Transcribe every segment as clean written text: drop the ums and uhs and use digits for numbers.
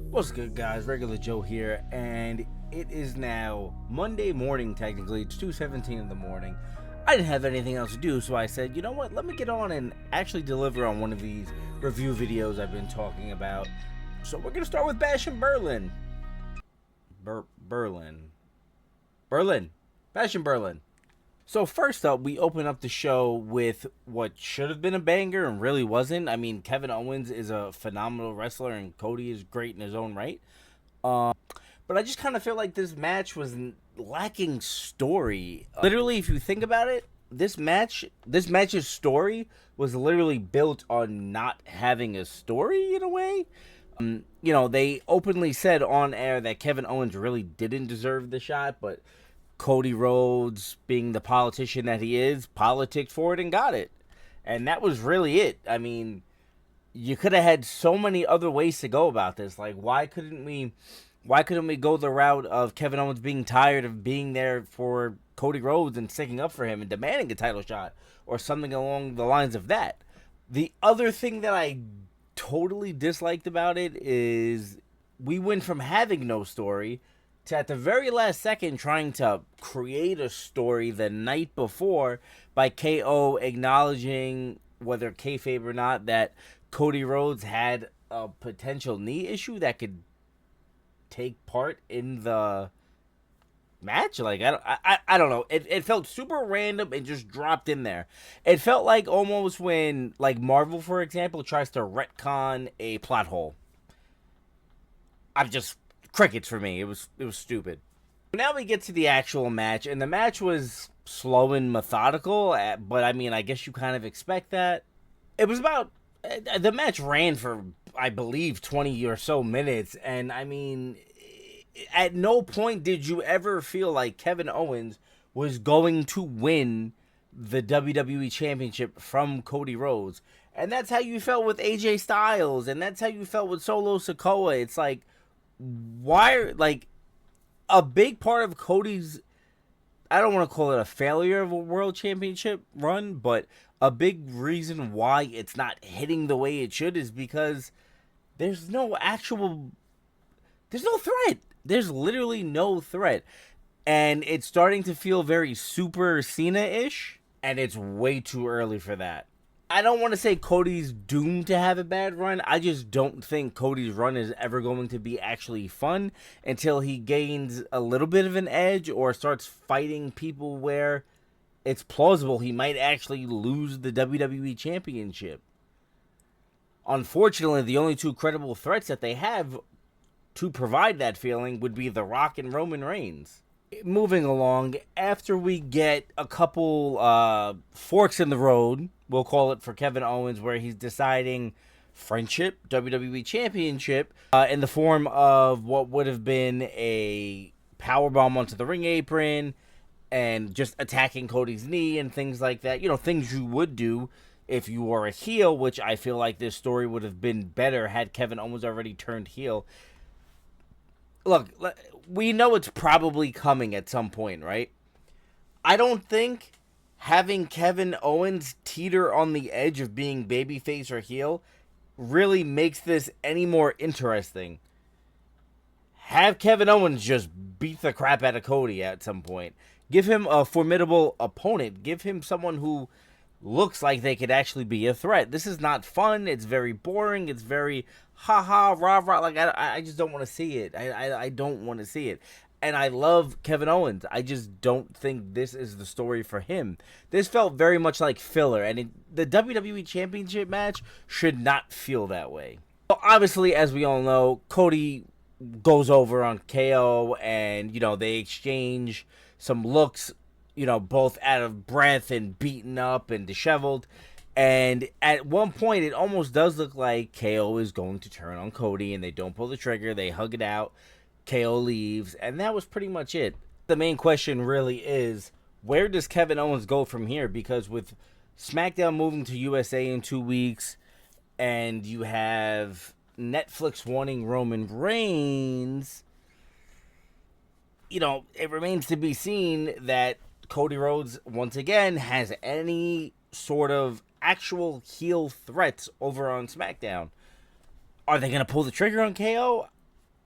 What's good, guys? Regular Joe here, and it is now Monday morning. Technically, it's 2:17 in the morning. I didn't have anything else to do, so I said, you know what? Let me get on and actually deliver on one of these review videos I've been talking about. So we're gonna start with Bash in Berlin. Berlin, Bash in Berlin. So first up, we open up the show with what should have been a banger and really wasn't. I mean, Kevin Owens is a phenomenal wrestler, and Cody is great in his own right. But I just kind of feel like this match was lacking story. Literally, if you think about it, this match's story was literally built on not having a story in a way. They openly said on air that Kevin Owens really didn't deserve the shot, but Cody Rhodes, being the politician that he is, politicked for it and got it. And that was really it. I mean, you could have had so many other ways to go about this. Like, why couldn't we go the route of Kevin Owens being tired of being there for Cody Rhodes and sticking up for him and demanding a title shot or something along the lines of that? The other thing that I totally disliked about it is we went from having no story to, at the very last second, trying to create a story the night before by KO acknowledging, whether kayfabe or not, that Cody Rhodes had a potential knee issue that could take part in the match. Like, I don't know. It felt super random and just dropped in there. It felt like almost when, like, Marvel, for example, tries to retcon a plot hole. I'm just crickets for me. It was stupid. Now we get to the actual match, and the match was slow and methodical, but I mean, I guess you kind of expect that. It was about the match ran for, I believe, 20 or so minutes, and I mean, at no point did you ever feel like Kevin Owens was going to win the WWE Championship from Cody Rhodes. And that's how you felt with AJ Styles, and that's how you felt with Solo Sikoa. It's like, why, like, a big part of Cody's, I don't want to call it a failure of a world championship run, but a big reason why it's not hitting the way it should is because there's no threat. There's literally no threat. And it's starting to feel very Super Cena-ish, and it's way too early for that. I don't want to say Cody's doomed to have a bad run. I just don't think Cody's run is ever going to be actually fun until he gains a little bit of an edge or starts fighting people where it's plausible he might actually lose the WWE Championship. Unfortunately, the only two credible threats that they have to provide that feeling would be The Rock and Roman Reigns. Moving along, after we get a couple forks in the road, we'll call it, for Kevin Owens, where he's deciding friendship, WWE Championship, in the form of what would have been a powerbomb onto the ring apron and just attacking Cody's knee and things like that. You know, things you would do if you were a heel, which I feel like this story would have been better had Kevin Owens already turned heel. Look, we know it's probably coming at some point, right? I don't think having Kevin Owens teeter on the edge of being babyface or heel really makes this any more interesting. Have Kevin Owens just beat the crap out of Cody at some point. Give him a formidable opponent. Give him someone who looks like they could actually be a threat. This is not fun. It's very boring. It's very ha-ha, rah-rah. Like, I just don't want to see it. I don't want to see it. And I love Kevin Owens. I just don't think this is the story for him. This felt very much like filler. And the WWE Championship match should not feel that way. Well, obviously, as we all know, Cody goes over on KO. And, they exchange some looks, both out of breath and beaten up and disheveled. And at one point, it almost does look like KO is going to turn on Cody, and they don't pull the trigger. They hug it out. KO leaves, and that was pretty much it. The main question really is, where does Kevin Owens go from here? Because with SmackDown moving to USA in 2 weeks, and you have Netflix wanting Roman Reigns, it remains to be seen that Cody Rhodes, once again, has any sort of actual heel threats over on SmackDown. Are they going to pull the trigger on KO?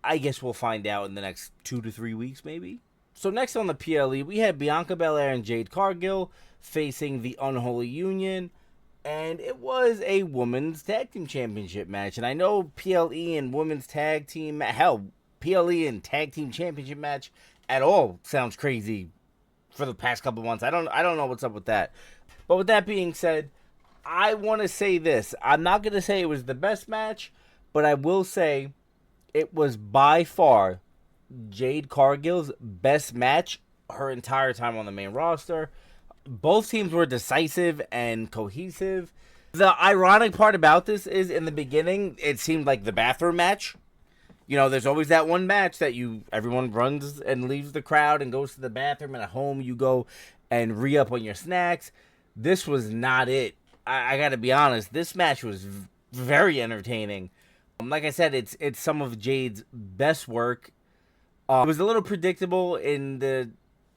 I guess we'll find out in the next 2 to 3 weeks, maybe. So next on the PLE, we had Bianca Belair and Jade Cargill facing the Unholy Union, and it was a women's tag team championship match. And I know PLE and women's tag team, hell, PLE and tag team championship match at all sounds crazy for the past couple months. I don't know what's up with that. But with that being said, I want to say this. I'm not going to say it was the best match, but I will say it was by far Jade Cargill's best match her entire time on the main roster. Both teams were decisive and cohesive. The ironic part about this is in the beginning, it seemed like the bathroom match. You know, there's always that one match that everyone runs and leaves the crowd and goes to the bathroom, and at home you go and re-up on your snacks. This was not it. I gotta be honest, this match was very entertaining. Like I said, it's some of Jade's best work. It was a little predictable in the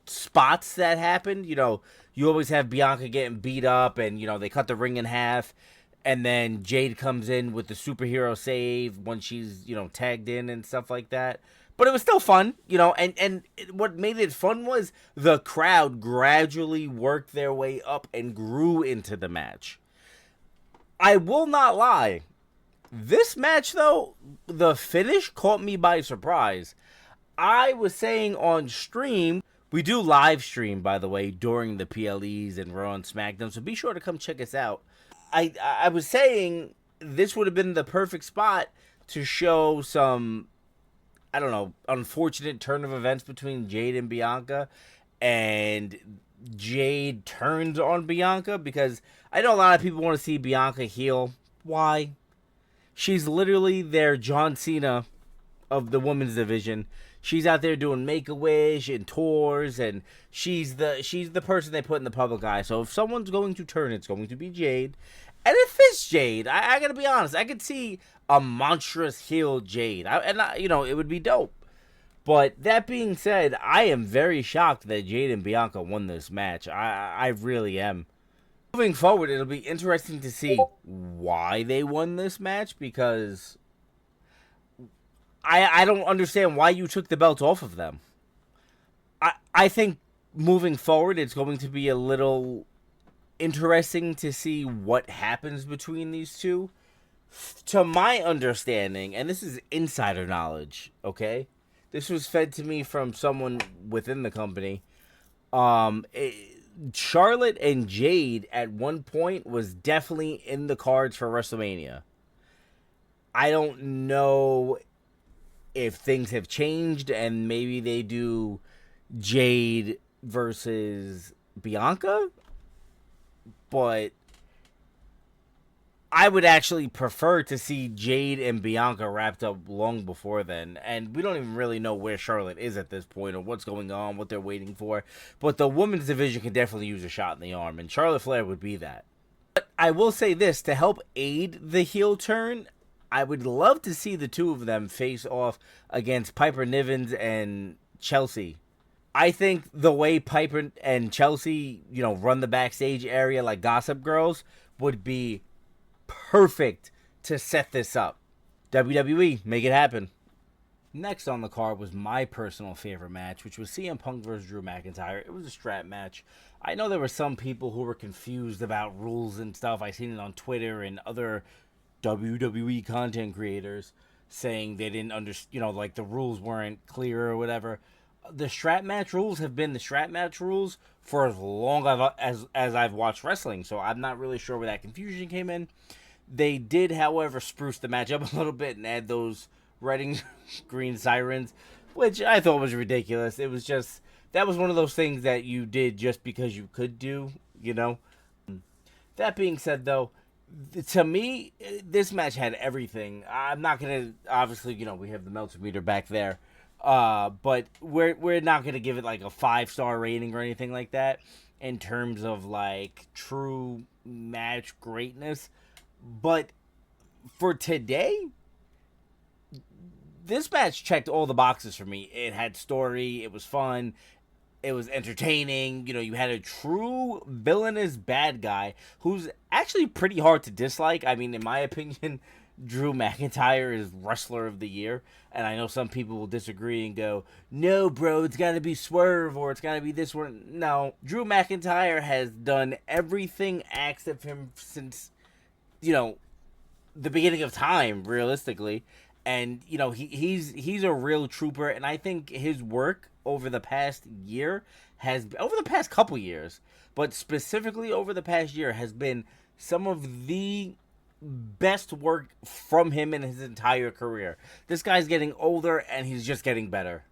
spots that happened. You know, you always have Bianca getting beat up, and, you know, they cut the ring in half, and then Jade comes in with the superhero save when she's, you know, tagged in and stuff like that. But it was still fun, you know, and what made it fun was the crowd gradually worked their way up and grew into the match. I will not lie. This match, though, the finish caught me by surprise. I was saying on stream, we do live stream, by the way, during the PLEs and Raw and SmackDown, so be sure to come check us out. I was saying this would have been the perfect spot to show some, I don't know, unfortunate turn of events between Jade and Bianca, and Jade turns on Bianca, because I know a lot of people want to see Bianca heel. Why? She's literally their John Cena of the women's division. She's out there doing Make-A-Wish and tours, and she's the person they put in the public eye. So if someone's going to turn, it's going to be Jade. And it fits Jade. I gotta be honest. I could see a monstrous heel Jade. You know, it would be dope. But that being said, I am very shocked that Jade and Bianca won this match. I really am. Moving forward, it'll be interesting to see why they won this match, because I don't understand why you took the belts off of them. I think moving forward, it's going to be a little interesting to see what happens between these two. To my understanding, and this is insider knowledge, okay? This was fed to me from someone within the company. Charlotte and Jade at one point was definitely in the cards for WrestleMania. I don't know if things have changed and maybe they do Jade versus Bianca, but I would actually prefer to see Jade and Bianca wrapped up long before then. And we don't even really know where Charlotte is at this point or what's going on, what they're waiting for. But the women's division can definitely use a shot in the arm, and Charlotte Flair would be that. But I will say this, to help aid the heel turn, I would love to see the two of them face off against Piper Niven and Chelsea. I think the way Piper and Chelsea, you know, run the backstage area like Gossip Girls would be perfect to set this up. WWE, make it happen. Next on the card was my personal favorite match, which was CM Punk vs. Drew McIntyre. It was a strap match. I know there were some people who were confused about rules and stuff. I seen it on Twitter and other WWE content creators saying they didn't understand, you know, like the rules weren't clear or whatever. The strap match rules have been the strap match rules for as long as I've watched wrestling, so I'm not really sure where that confusion came in. They did, however, spruce the match up a little bit and add those red and green sirens, which I thought was ridiculous. It was just, that was one of those things that you did just because you could do, you know. That being said, though, to me, this match had everything. I'm not going to, obviously, you know, we have the Meltzer meter back there. But we're not going to give it like a 5-star rating or anything like that in terms of like true match greatness. But for today, this match checked all the boxes for me. It had story, it was fun, it was entertaining. You know, you had a true villainous bad guy who's actually pretty hard to dislike. I mean, in my opinion, Drew McIntyre is Wrestler of the Year. And I know some people will disagree and go, no, bro, it's got to be Swerve or it's got to be this one. No, Drew McIntyre has done everything asked of him since, the beginning of time, realistically. And, he's a real trooper. And I think his work over the past year over the past couple years, but specifically over the past year, has been some of the best work from him in his entire career. This guy's getting older and he's just getting better.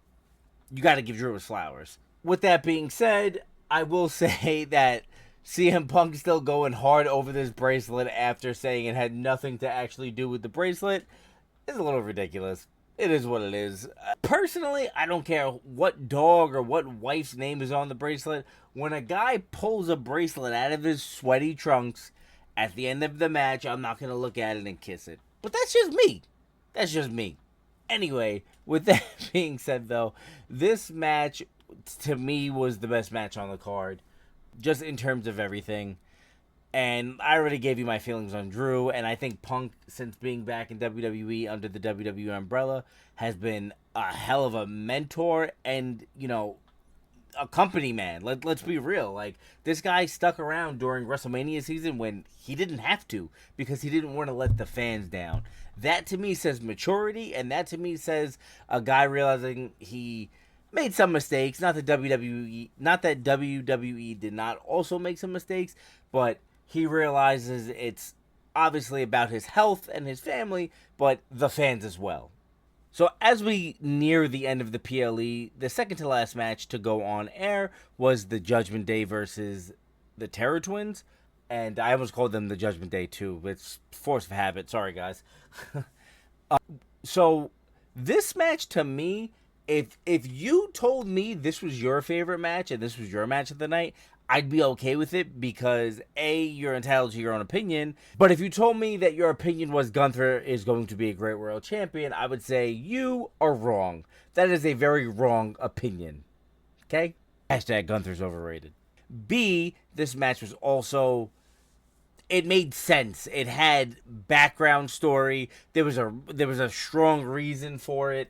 You got to give Drew his flowers. With that being said, I will say that CM Punk still going hard over this bracelet after saying it had nothing to actually do with the bracelet is a little ridiculous. It is what it is. Personally, I don't care what dog or what wife's name is on the bracelet. When a guy pulls a bracelet out of his sweaty trunks at the end of the match, I'm not going to look at it and kiss it. But that's just me. That's just me. Anyway, with that being said, though, this match, to me, was the best match on the card. Just in terms of everything. And I already gave you my feelings on Drew. And I think Punk, since being back in WWE under the WWE umbrella, has been a hell of a mentor and, a company man. Let's be real. Like, this guy stuck around during WrestleMania season when he didn't have to because he didn't want to let the fans down. That to me says maturity, and that to me says a guy realizing he made some mistakes. Not that WWE did not also make some mistakes, but he realizes it's obviously about his health and his family, but the fans as well. So as we near the end of the PLE, the second to last match to go on air was the Judgment Day versus the Terror Twins. And I almost called them the Judgment Day too. It's force of habit. Sorry, guys. So this match to me, if you told me this was your favorite match and this was your match of the night, I'd be okay with it because, A, you're entitled to your own opinion. But if you told me that your opinion was Gunther is going to be a great world champion, I would say you are wrong. That is a very wrong opinion. Okay? Hashtag Gunther's overrated. B, this match was also... It made sense. It had background story. There was a strong reason for it.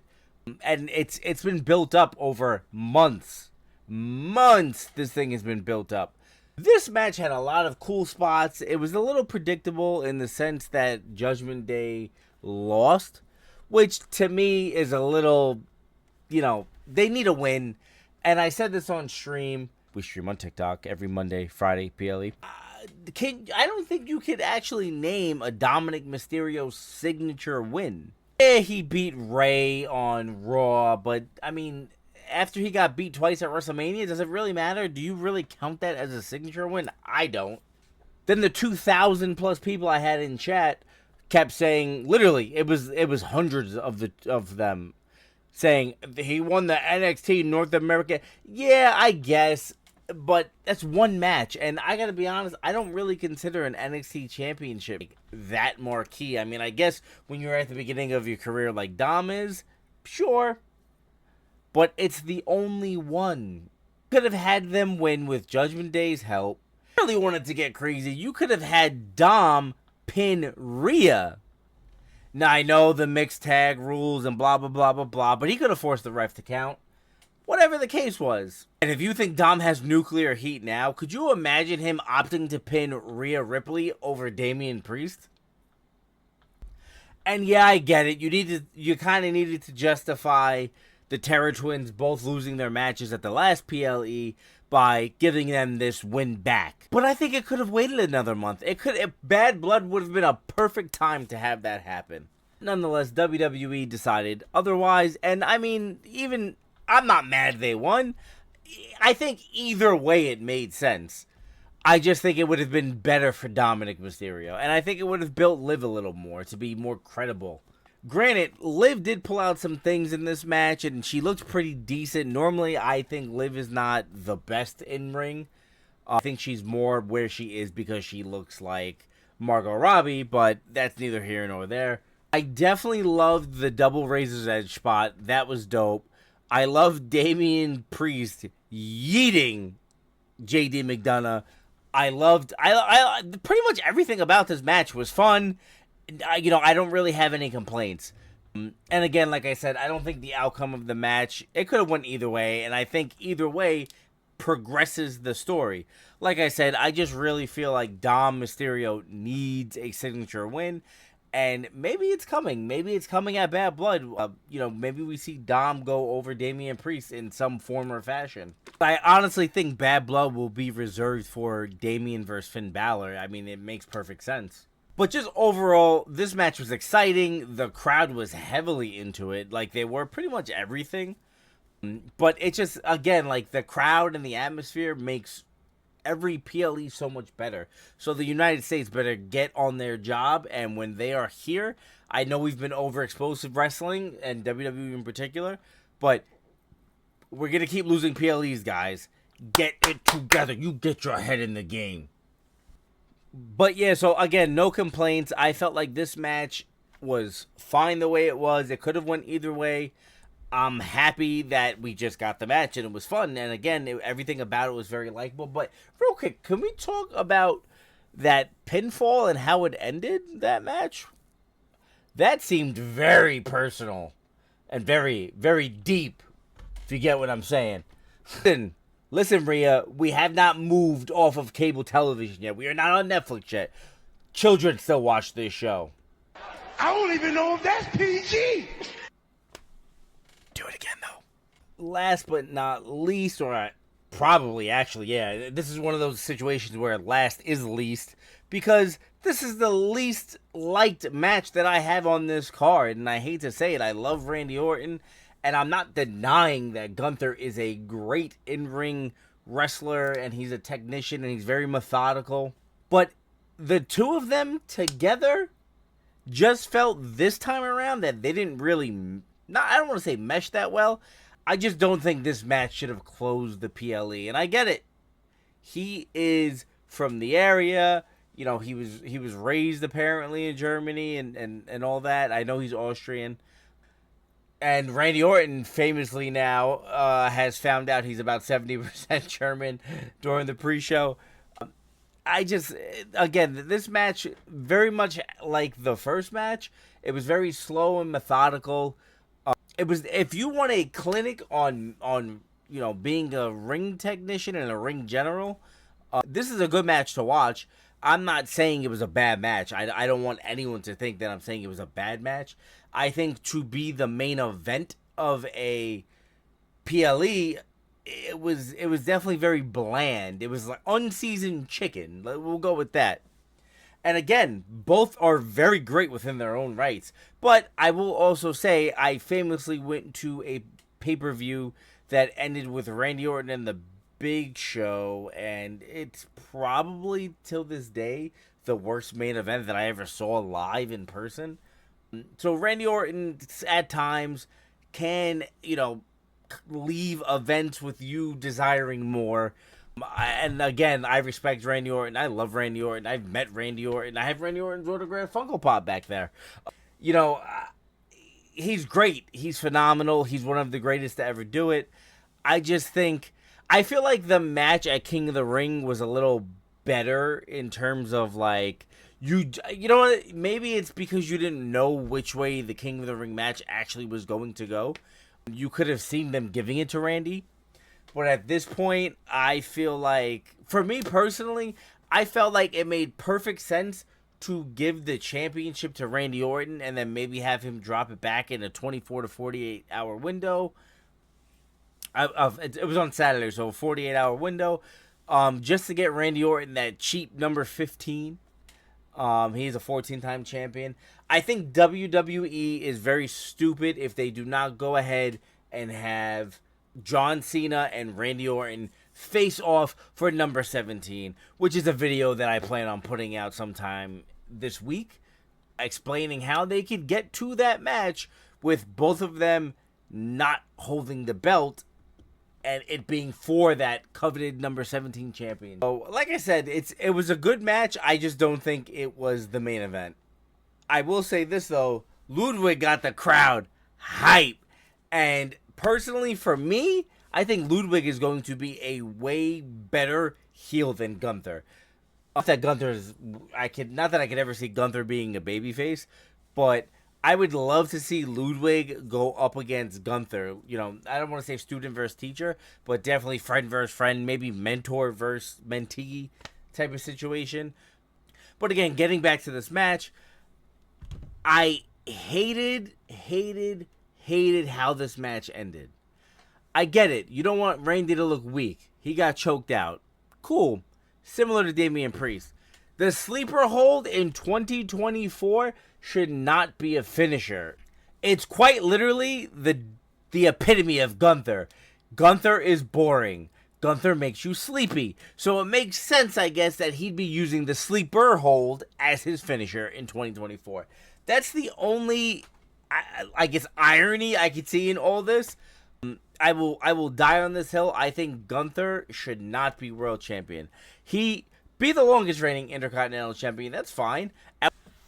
And it's been built up over months. This thing has been built up. This match had a lot of cool spots. It was a little predictable in the sense that Judgment Day lost, which to me is a little, they need a win. And I said this on stream. We stream on TikTok every Monday, Friday, PLE. I don't think you could actually name a Dominic Mysterio signature win. Yeah, he beat Ray on Raw, but I mean, after he got beat twice at WrestleMania, does it really matter? Do you really count that as a signature win? I don't. Then the 2,000 plus people I had in chat kept saying, literally, it was hundreds of them saying he won the NXT North America. Yeah, I guess, but that's one match, and I gotta be honest, I don't really consider an NXT championship that marquee. I mean, I guess when you're at the beginning of your career like Dom is, sure, but it's the only one. Could have had them win with Judgment Day's help. Really wanted to get crazy. You could have had Dom pin Rhea. Now, I know the mixed tag rules and blah, blah, blah, blah, blah, but he could have forced the ref to count. Whatever the case was. And if you think Dom has nuclear heat now, could you imagine him opting to pin Rhea Ripley over Damian Priest? And yeah, I get it. You kind of needed to justify the Terror Twins both losing their matches at the last PLE by giving them this win back. But I think it could have waited another month. Bad Blood would have been a perfect time to have that happen. Nonetheless, WWE decided otherwise, and I mean, I'm not mad they won. I think either way it made sense. I just think it would have been better for Dominic Mysterio, and I think it would have built Liv a little more to be more credible. Granted, Liv did pull out some things in this match, and she looked pretty decent. Normally, I think Liv is not the best in ring. I think she's more where she is because she looks like Margot Robbie, but that's neither here nor there. I definitely loved the double Razor's Edge spot. That was dope. I love Damian Priest yeeting JD McDonough. I pretty much everything about this match was fun. I don't really have any complaints. And again, like I said, I don't think the outcome of the match, it could have went either way, and I think either way progresses the story. Like I said, I just really feel like Dom Mysterio needs a signature win, and maybe it's coming. Maybe it's coming at Bad Blood. Maybe we see Dom go over Damian Priest in some form or fashion. I honestly think Bad Blood will be reserved for Damian versus Finn Balor. I mean, it makes perfect sense. But just overall, this match was exciting. The crowd was heavily into it. Like, they were pretty much everything. But it just, again, like, the crowd and the atmosphere makes every PLE so much better. So the United States better get on their job. And when they are here, I know we've been over explosive wrestling, and WWE in particular. But we're going to keep losing PLEs, guys. Get it together. You get your head in the game. But yeah, so again, no complaints. I felt like this match was fine the way it was. It could have went either way. I'm happy that we just got the match and it was fun. And again, everything about it was very likable. But real quick, can we talk about that pinfall and how it ended that match? That seemed very personal and very, very deep, if you get what I'm saying. Listen, Rhea, we have not moved off of cable television yet. We are not on Netflix yet. Children still watch this show. I don't even know if that's PG. Do it again, though. Last but not least, or probably, actually, yeah, this is one of those situations where last is least, because this is the least liked match that I have on this card, and I hate to say it, I love Randy Orton. And I'm not denying that Gunther is a great in-ring wrestler and he's a technician and he's very methodical. But the two of them together just felt this time around that they didn't really, I don't want to say mesh that well. I just don't think this match should have closed the PLE. And I get it. He is from the area. You know, he was raised apparently in Germany and all that. I know he's Austrian. And Randy Orton famously now has found out he's about 70% German during the pre-show. Again, this match, very much like the first match, it was very slow and methodical. It was, if you want a clinic on being a ring technician and a ring general, this is a good match to watch. I'm not saying it was a bad match. I don't want anyone to think that I'm saying it was a bad match. I think to be the main event of a PLE, it was definitely very bland. It was like unseasoned chicken. We'll go with that. And again, both are very great within their own rights. But I will also say I famously went to a pay-per-view that ended with Randy Orton and the Big Show, and it's probably till this day the worst main event that I ever saw live in person. So Randy Orton at times can, leave events with you desiring more. And again, I respect Randy Orton. I love Randy Orton. I've met Randy Orton. I have Randy Orton's autographed Funko Pop back there. He's great. He's phenomenal. He's one of the greatest to ever do it. I feel like the match at King of the Ring was a little better in terms of like, you know what? Maybe it's because you didn't know which way the King of the Ring match actually was going to go. You could have seen them giving it to Randy. But at this point, I feel like, for me personally, I felt like it made perfect sense to give the championship to Randy Orton and then maybe have him drop it back in a 24 to 48 hour window. It was on Saturday, so a 48-hour window. Just to get Randy Orton that cheap number 15. He's a 14-time champion. I think WWE is very stupid if they do not go ahead and have John Cena and Randy Orton face off for number 17, which is a video that I plan on putting out sometime this week, explaining how they could get to that match with both of them not holding the belt and it being for that coveted number 17 champion. So, like I said, it was a good match. I just don't think it was the main event. I will say this, though. Ludwig got the crowd hype. And personally, for me, I think Ludwig is going to be a way better heel than Gunther. Not that Gunther's, not that I could ever see Gunther being a babyface, but I would love to see Ludwig go up against Gunther. You know, I don't want to say student versus teacher, but definitely friend versus friend, maybe mentor versus mentee type of situation. But again, getting back to this match, I hated how this match ended. I get it. You don't want Randy to look weak. He got choked out. Cool. Similar to Damian Priest. The sleeper hold in 2024 should not be a finisher. It's quite literally the epitome of Gunther. Gunther is boring. Gunther makes you sleepy. So it makes sense, I guess, that he'd be using the sleeper hold as his finisher in 2024. That's the only, I guess, irony I could see in all this. I will die on this hill. I think Gunther should not be world champion. He be the longest reigning Intercontinental Champion. That's fine.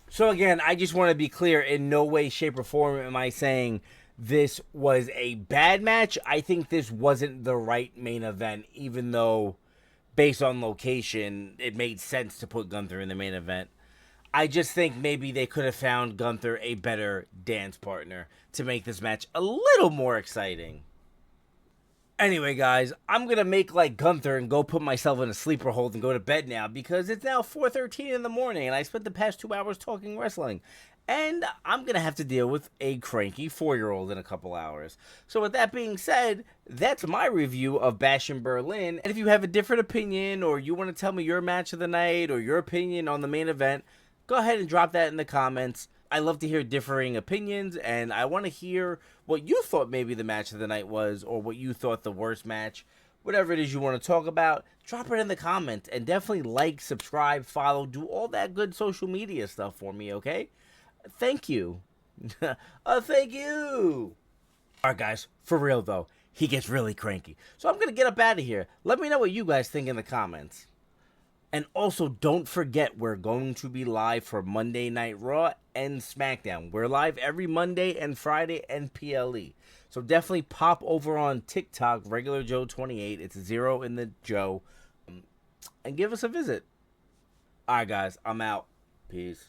So again, I just want to be clear. In no way, shape, or form am I saying this was a bad match. I think this wasn't the right main event, even though based on location, it made sense to put Gunther in the main event. I just think maybe they could have found Gunther a better dance partner to make this match a little more exciting. Anyway, guys, I'm going to make like Gunther and go put myself in a sleeper hold and go to bed now because it's now 4:13 in the morning and I spent the past 2 hours talking wrestling. And I'm going to have to deal with a cranky 4-year-old in a couple hours. So with that being said, that's my review of Bash in Berlin. And if you have a different opinion or you want to tell me your match of the night or your opinion on the main event, go ahead and drop that in the comments. I love to hear differing opinions, and I want to hear what you thought maybe the match of the night was, or what you thought the worst match. Whatever it is you want to talk about, drop it in the comments, and definitely like, subscribe, follow, do all that good social media stuff for me, okay? Thank you. Thank you. All right, guys, for real, though, he gets really cranky. So I'm going to get up out of here. Let me know what you guys think in the comments. And also, don't forget, we're going to be live for Monday Night Raw and SmackDown. We're live every Monday and Friday and PLE. So definitely pop over on TikTok, Regular Joe 28. It's 0 in the Joe. And give us a visit. All right, guys, I'm out. Peace.